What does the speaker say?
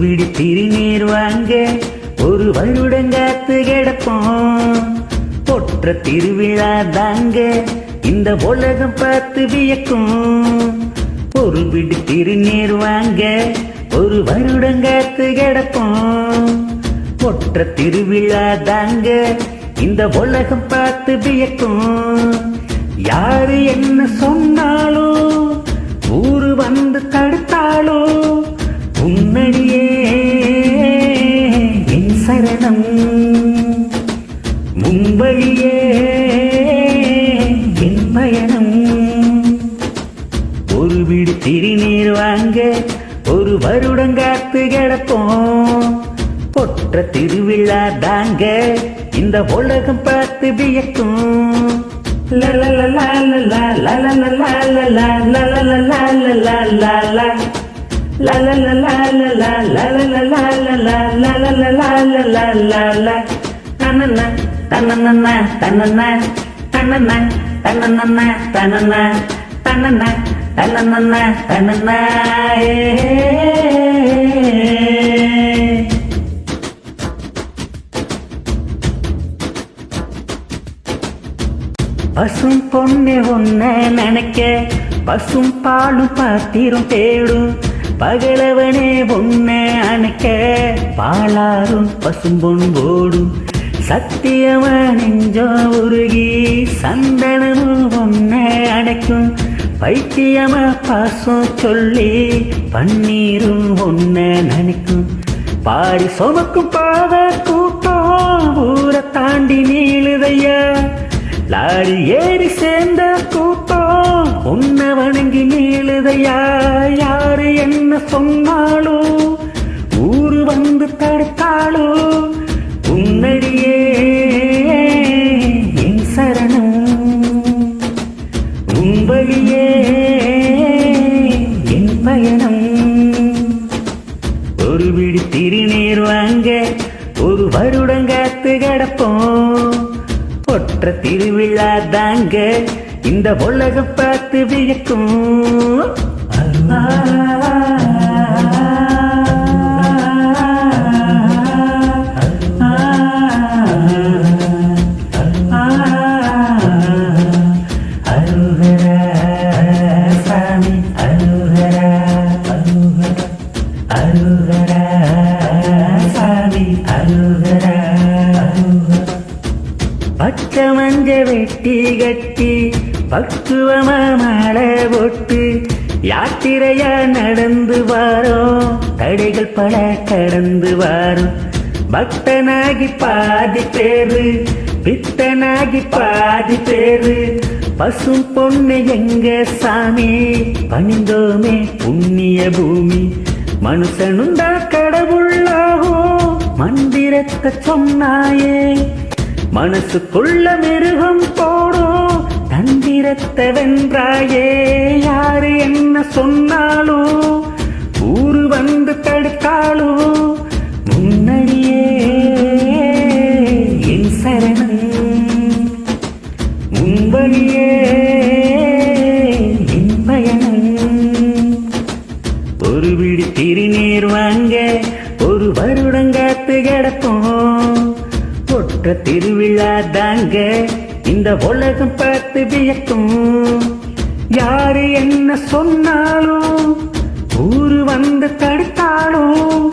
விடி திருநீர் வாங்க ஒரு வருடங்காத்து கிடப்போம். பொற்ற திருவிழா தாங்க இந்த உலகம் பார்த்து வியக்கும். ஒரு விடி திருநீர் வாங்க ஒரு வருடங்காத்து கிடப்போம். பொற்ற திருவிழா தாங்க இந்த உலகம் பார்த்து வியக்கும். யாரு என்ன சொன்னாலும் ஊரு வந்து தடுத்தாலும் உன்னடியே என் சரணம், முன்பழியே என் பயணம். ஒரு வீடு திருநீர் வாங்க ஒரு வருடங்காத்து கிடப்போம். பொற்ற திருவிழா தாங்க இந்த உலகம் பார்த்து வியக்கும். பசும் பொண்ணு ஒன்ன நினைக்க பசும் பாலும் பாத்திரம் தேடும். பகலவனே ஒன்ன அணைக்க பாலாரும் பசும் பொன்போடும். சத்தியமா நெஞ்சம் உருகி சந்தனமும் ஒன்ன அடைக்கும். பைத்தியமா பாசம் சொல்லி பன்னீரும் ஒன்ன நினைக்கும். பாடி சுமக்கும் பாத கூட்டம் ஊரை தாண்டி நீளுதையா. லாரி ஏறி சேர்ந்த கூட்டம் உன்னை வணங்கி நீளுதையா. யாரு என்ன சொன்னாலும் ஊரு வந்து தடுத்தாலும் உன்னடியே என் சரணம், உன்பழியே என் பயணம். ஒரு விடி திருநீர் வாங்க ஒரு வருடங்காத்து கிடப்போம். பொற்ற திருவிழா தாங்க இந்த உலகம் பார்த்து வியக்கும். பச்சை மஞ்ச வெட்டி கட்டி பக்குவமா மாலை போட்டு யாத்திரையா நடந்து வாரோம். தடைகள் பல கடந்து வாரோம். பக்தனாகி பாதி பேரு பித்தனாகி பாதி பேரு. பசும் பொண்ணு எங்க சாமி பணிந்தோமே புண்ணிய பூமி. மனுஷனுண்டா கடவுளாகும் மந்திரத்தை சொன்னாயே. மனசுக்குள்ள மிருகம் போடும் தந்திரத்தை வென்றாயே. யாரு என்ன சொன்னாலும் ஊரு வந்து தடுத்தாலும் முன்னடியே என் சரணம், முன்படியே என் பயணம். ஒரு விடி திருநீர் வாங்க ஒரு வருடங்காத்து கிடப்போம். பொற்ற திருவிழா தாங்க இந்த உலகம் பார்த்து வியக்கும். யாரு என்ன சொன்னாலும் ஊரு வந்து தடுத்தாலும்